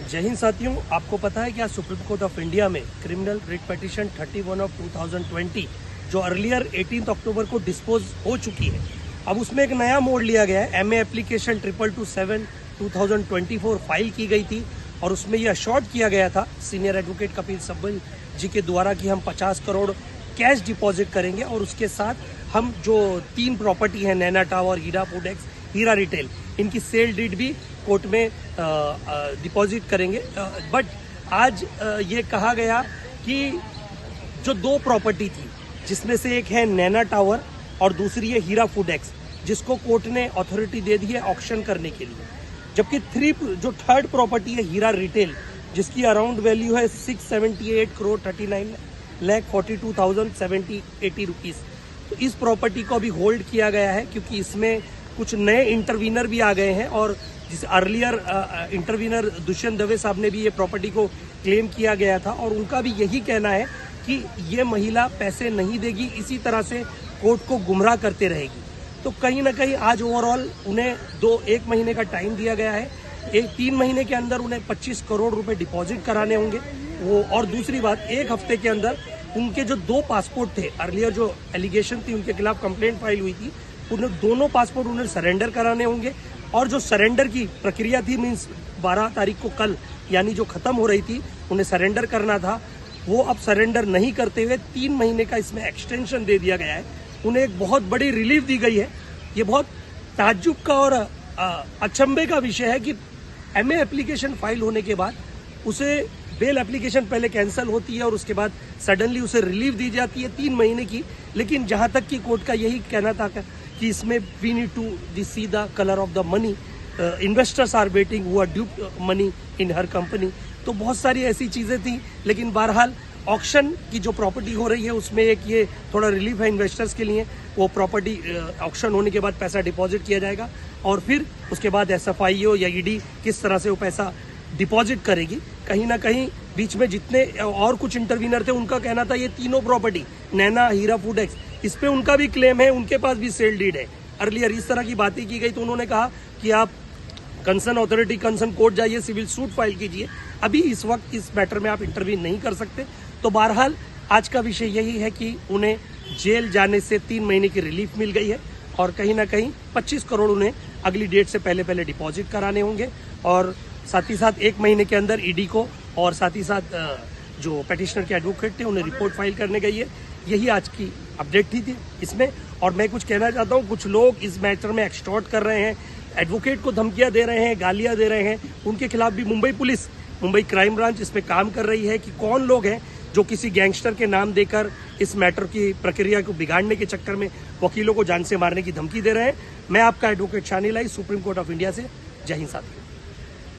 जय हिंद साथियों, आपको पता है कि आज सुप्रीम कोर्ट ऑफ इंडिया में क्रिमिनल रिट पिटीशन 31 ऑफ 2020 जो अर्लियर 18 अक्टूबर को डिस्पोज हो चुकी है, अब उसमें एक नया मोड़ लिया गया है। MA एप्लीकेशन 2227/2024 फाइल की गई थी और उसमें यह अशॉर्ट किया गया था सीनियर एडवोकेट कपिल सिब्बल जी के द्वारा कि हम 50 करोड़ कैश डिपॉजिट करेंगे और उसके साथ हम जो 3 प्रॉपर्टी है, नैना टावर, हीरा फूड एक्स, हीरा रिटेल, इनकी सेल डीड भी कोर्ट में डिपॉजिट करेंगे। बट आज ये कहा गया कि जो 2 प्रॉपर्टी थी, जिसमें से एक है नैना टावर और दूसरी है हीरा फूड एक्स, जिसको कोर्ट ने अथॉरिटी दे दी है ऑक्शन करने के लिए, जबकि जो थर्ड प्रॉपर्टी है हीरा रिटेल, जिसकी अराउंड वैल्यू है 678 करोड़ 39,42,070-80 रुपीज़, तो इस प्रॉपर्टी को अभी होल्ड किया गया है क्योंकि इसमें कुछ नए इंटरवीनर भी आ गए हैं और जिस अर्लियर इंटरवीनर दुष्यंत दवे साहब ने भी ये प्रॉपर्टी को क्लेम किया गया था और उनका भी यही कहना है कि ये महिला पैसे नहीं देगी, इसी तरह से कोर्ट को गुमराह करते रहेगी। तो कहीं ना कहीं आज ओवरऑल उन्हें 1 महीने का टाइम दिया गया है। 3 महीने के अंदर उन्हें 25 करोड़ रुपए डिपॉजिट कराने होंगे वो। और दूसरी बात, 1 हफ्ते के अंदर उनके जो 2 पासपोर्ट थे, अर्लियर जो एलिगेशन थी उनके खिलाफ कंप्लेंट फाइल हुई थी, उन्हें दोनों पासपोर्ट उन्हें सरेंडर कराने होंगे। और जो सरेंडर की प्रक्रिया थी, मीन्स 12 तारीख को कल यानी जो खत्म हो रही थी, उन्हें सरेंडर करना था, वो अब सरेंडर नहीं करते हुए 3 महीने का इसमें एक्सटेंशन दे दिया गया है। उन्हें एक बहुत बड़ी रिलीफ दी गई है। ये बहुत ताज्जुब का और अचंभे का विषय है कि MA एप्लीकेशन फाइल होने के बाद उसे बेल एप्लीकेशन पहले कैंसिल होती है और उसके बाद सडनली उसे रिलीफ दी जाती है 3 महीने की। लेकिन जहां तक कि कोर्ट का यही कहना था कि इसमें we need to see the colour of the money, investors are waiting who are due money in her company. तो बहुत सारी ऐसी चीजें थी, लेकिन बहरहाल ऑक्शन की जो प्रॉपर्टी हो रही है उसमें एक ये थोड़ा रिलीफ है इन्वेस्टर्स के लिए। वो प्रॉपर्टी ऑक्शन होने के बाद पैसा डिपॉजिट किया जाएगा और फिर उसके बाद SFIO या ED किस तरह से वो पैसा डिपॉजिट करेगी। कहीं ना कहीं बीच में जितने और कुछ इंटरवीनर थे, उनका कहना था ये तीनों प्रॉपर्टी नैना, हीरा फूड एक्स, इस पे उनका भी क्लेम है, उनके पास भी सेल डीड है। अर्लियर इस तरह की बातें की गई तो उन्होंने कहा कि आप कंसर्न अथॉरिटी, कंसर्न कोर्ट जाइए, सिविल सूट फाइल कीजिए। अभी इस वक्त इस मैटर में आप इंटरवीन नहीं कर सकते। तो बहरहाल आज का विषय यही है कि उन्हें जेल जाने से 3 महीने की रिलीफ मिल गई है और कहीं ना कहीं 25 करोड़ उन्हें अगली डेट से पहले डिपॉजिट कराने होंगे और साथ ही साथ 1 महीने के अंदर ED को और साथ ही साथ जो पेटिशनर के एडवोकेट थे उन्हें रिपोर्ट फाइल करने गई है। यही आज की अपडेट थी इसमें। और मैं कुछ कहना चाहता हूँ, कुछ लोग इस मैटर में एक्सटॉर्ट कर रहे हैं, एडवोकेट को धमकियां दे रहे हैं, गालियां दे रहे हैं। उनके खिलाफ भी Mumbai police, Mumbai crime branch इस पे काम कर रही है कि कौन लोग हैं जो किसी गैंगस्टर के नाम देकर इस मैटर की प्रक्रिया को बिगाड़ने के चक्कर में वकीलों को जान से मारने की धमकी दे रहे हैं। मैं आपका एडवोकेट शानिल आई, सुप्रीम कोर्ट ऑफ इंडिया से। जय हिंद साथियों।